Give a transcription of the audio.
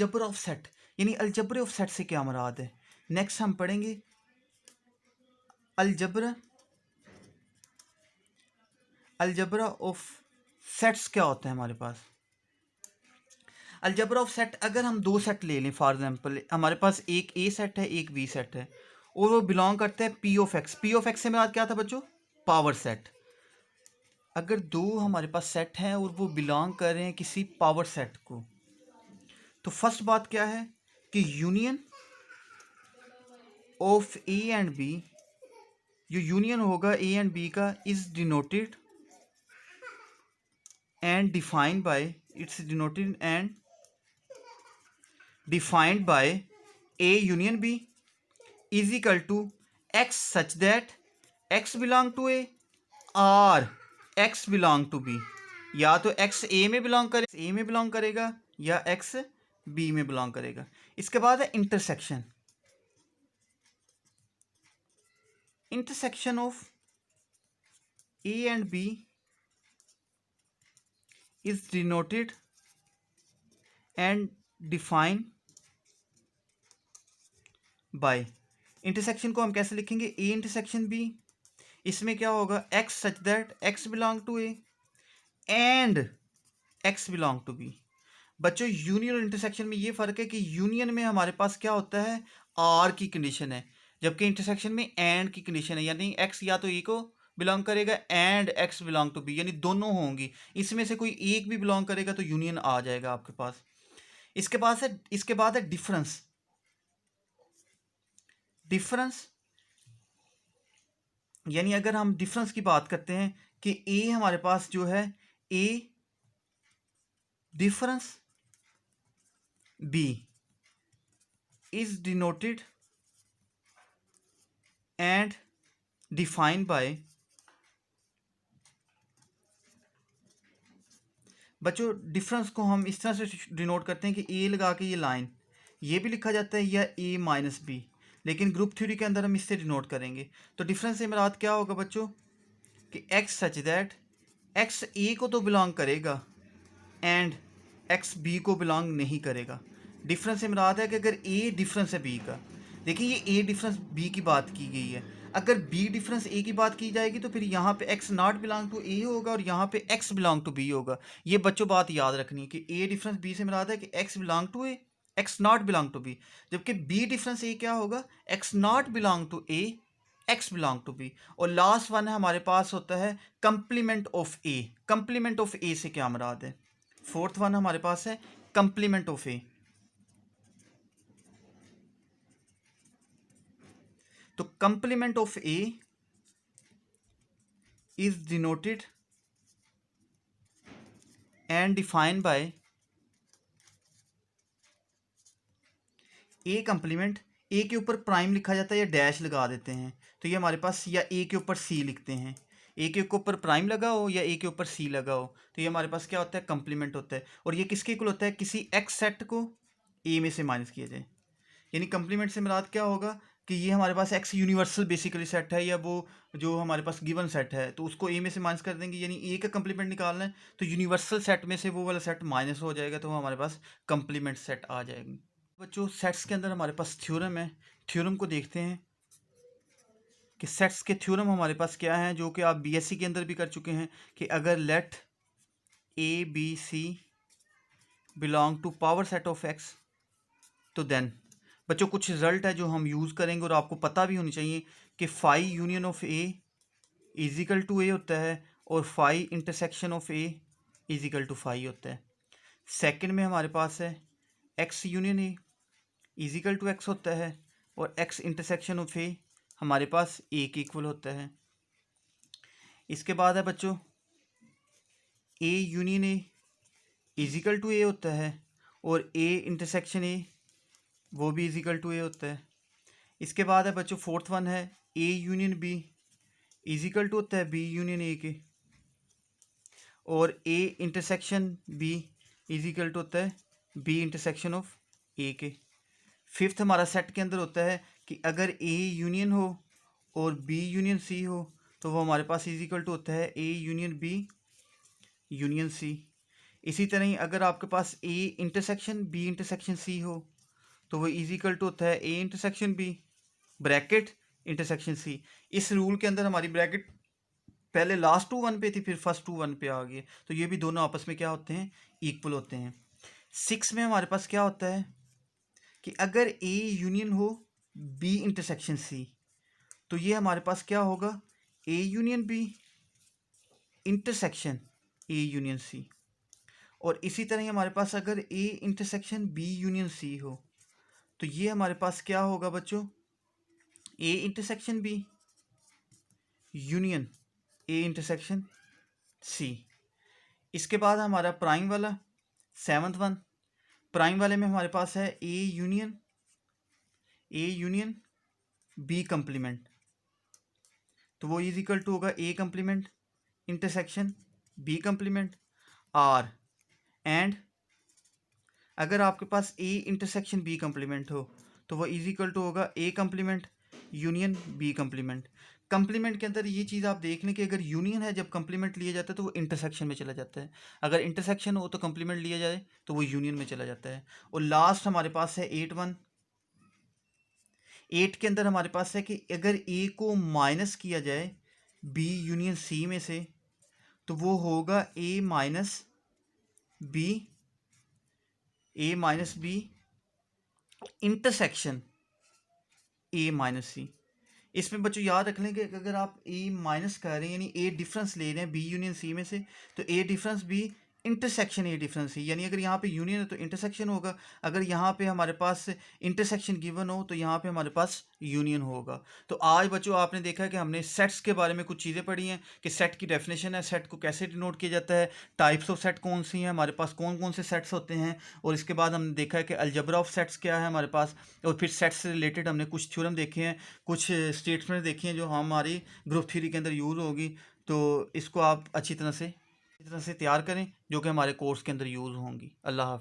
जबर of set, यानी अलजबर of set से क्या मुराद है। नेक्स्ट हम पढ़ेंगे अलजबर, अलजबरा ऑफ सेट्स क्या होता है हमारे पास। अलजबरा ऑफ सेट, अगर हम दो सेट ले लें, फॉर एग्जांपल हमारे पास एक ए सेट है एक बी सेट है और वो बिलोंग करता है P of x. P of x से मुराद क्या था बच्चों, पावर सेट। अगर दो हमारे पास सेट हैं और वो बिलोंग कर रहे हैं किसी पावर सेट को, तो फर्स्ट बात क्या है कि union of A and B, जो यूनियन होगा ए एंड बी का, is denoted and defined by, it's denoted and defined by A union B is equal to X such that x belong to A और X belong to B. या तो x ए में belong करे, ए में belong करेगा, या x B में belong करेगा। इसके बाद है intersection. Intersection of A and B is denoted and defined by, intersection को हम कैसे लिखेंगे, ए इंटरसेक्शन बी, इसमें क्या होगा, x such that x belong to A and x belong to B. बच्चों यूनियन और इंटरसेक्शन में ये फ़र्क है कि यूनियन में हमारे पास क्या होता है, आर की कंडीशन है, जबकि इंटरसेक्शन में एंड की कंडीशन है, यानी एक्स या तो ए को बिलोंग करेगा and x belong to B, यानी दोनों होंगी, इसमें से कोई एक भी बिलोंग करेगा तो यूनियन आ जाएगा आपके पास। इसके बाद है डिफरेंस। डिफरेंस यानी अगर हम डिफरेंस की बात करते हैं कि ए हमारे पास जो है, A difference B is denoted and defined by, बच्चों डिफरेंस को हम इस तरह से डिनोट करते हैं कि ए लगा के ये लाइन, ये भी लिखा जाता है या ए माइनस बी, लेकिन ग्रुप थ्योरी के अंदर हम इससे डिनोट करेंगे। तो डिफरेंस से मुराद क्या होगा बच्चों कि एक्स सच दैट एक्स ए को तो बिलोंग करेगा एंड एक्स बी को बिलोंग नहीं करेगा। डिफरेंस से मुराद है कि अगर ए डिफरेंस है बी का, देखिए ये ए डिफरेंस बी की बात की गई है, अगर बी डिफरेंस ए की बात की जाएगी तो फिर यहाँ पे एक्स नॉट बिलोंग टू ए होगा और यहाँ पे एक्स बिलोंग टू बी होगा। ये बच्चों बात याद रखनी है कि ए डिफरेंस बी से मुराद है कि X belong to A, X not belong to B, जबकि बी डिफरेंस ए क्या होगा, X not belong to A, X belong to B. और लास्ट वन है हमारे पास होता है complement of A. Complement of A से क्या मुराद है, फोर्थ वन हमारे पास है कंप्लीमेंट ऑफ ए। तो complement of A is denoted and defined by A complement, A के ऊपर प्राइम लिखा जाता है या डैश लगा देते हैं, तो ये हमारे पास, या ए के ऊपर सी लिखते हैं, ए के ऊपर प्राइम लगा हो या ए के ऊपर सी लगा हो, तो ये हमारे पास क्या होता है, कंप्लीमेंट होता है। और ये किसके इक्वल होता है, किसी एक्स सेट को ए में से माइनस किया जाए, यानी कंप्लीमेंट से मुराद क्या होगा कि ये हमारे पास एक्स यूनिवर्सल बेसिकली सेट है, या वो जो हमारे पास गिवन सेट है तो उसको ए में से माइनस कर देंगे, यानी ए का कंप्लीमेंट निकालना है तो यूनिवर्सल सेट में से वो वाला सेट माइनस हो जाएगा, तो हमारे पास कंप्लीमेंट सेट आ जाएगी। बच्चों सेट्स के अंदर हमारे पास थ्योरम है, थ्योरम को देखते हैं कि सेट्स के थ्योरम हमारे पास क्या हैं, जो कि आप बीएससी के अंदर भी कर चुके हैं, कि अगर let A B C belong to power set of x, तो देन बच्चों कुछ रिजल्ट है जो हम यूज़ करेंगे और आपको पता भी होनी चाहिए कि phi union of A is equal to A होता है और phi intersection of A is equal to phi होता है। सेकंड में हमारे पास है X union A is equal to X होता है और एक्स इंटरसेक्शन ऑफ ए हमारे पास ए के इक्वल होता है। इसके बाद है बच्चों A union A is equal to A होता है और ए इंटरसेक्शन ए वो भी इजिकल टू ए होता है। इसके बाद है बच्चों फोर्थ वन है A union B equal to होता है बी यूनियन ए के, और A intersection B equal to होता है बी इंटरसेक्शन ऑफ ए के। फिफ्थ हमारा सेट के अंदर होता है कि अगर ए यूनियन हो और बी यूनियन सी हो तो वो हमारे पास इजिकल टू होता है A union B union C. इसी तरह ही अगर आपके पास A intersection B intersection C हो तो वो इज इक्वल टू होता है A intersection B bracket intersection C. इस रूल के अंदर हमारी ब्रैकेट पहले लास्ट टू वन पे थी, फिर फर्स्ट टू वन पे आ गई, तो ये भी दोनों आपस में क्या होते हैं, इक्वल होते हैं। 6 में हमारे पास क्या होता है कि अगर ए यूनियन हो बी इंटरसेक्शन सी, तो ये हमारे पास क्या होगा, A union B intersection A union C. और इसी तरह ही हमारे पास अगर A intersection B union C हो तो ये हमारे पास क्या होगा बच्चों, A intersection B union A intersection C. इसके बाद हमारा प्राइम वाला 7th वन, प्राइम वाले में हमारे पास है ए यूनियन बी कंप्लीमेंट, तो वो इज इक्वल टू होगा A complement intersection B complement आर। एंड अगर आपके पास ए इंटरसेक्शन बी कंप्लीमेंट हो तो वो इज इक्वल टू होगा A complement union B complement. Complement के अंदर ये चीज़ आप देख लें कि अगर यूनियन है, जब कंप्लीमेंट लिया जाता है तो वो इंटरसेक्शन में चला जाता है, अगर इंटरसेक्शन हो तो कंप्लीमेंट लिया जाए तो वो यूनियन में चला जाता है। और लास्ट हमारे पास है 8 वन। 8 के अंदर हमारे पास है कि अगर ए को माइनस किया जाए बी यूनियन सी में से तो वो होगा A minus B intersection A minus C. इसमें बच्चों याद रख लें कि अगर आप ए माइनस कर रहे हैं यानी ए डिफरेंस ले रहे हैं बी यूनियन सी में से, तो A difference B intersection A difference C, यानी अगर यहाँ पे यूनियन है तो इंटरसेक्शन होगा, अगर यहाँ पे हमारे पास इंटरसेक्शन गिवन हो तो यहाँ पे हमारे पास यूनियन होगा। तो आज बच्चों आपने देखा है कि हमने सेट्स के बारे में कुछ चीज़ें पढ़ी हैं कि सेट की डेफिनेशन है, सेट को कैसे डिनोट किया जाता है, टाइप्स ऑफ सेट कौन सी हैं, हमारे पास कौन कौन से सेट्स होते हैं, और इसके बाद हमने देखा है कि अलजबरा ऑफ सेट्स क्या है हमारे पास, और फिर सेट्स से रिलेटेड हमने कुछ थ्योरम देखे हैं, कुछ स्टेटमेंट देखी हैं जो हमारी ग्रुप थ्योरी के अंदर यूज़ होगी। तो इसको आप अच्छी तरह से तैयार करें जो कि हमारे कोर्स के अंदर यूज़ होंगी। अल्लाह हाफ़िज़।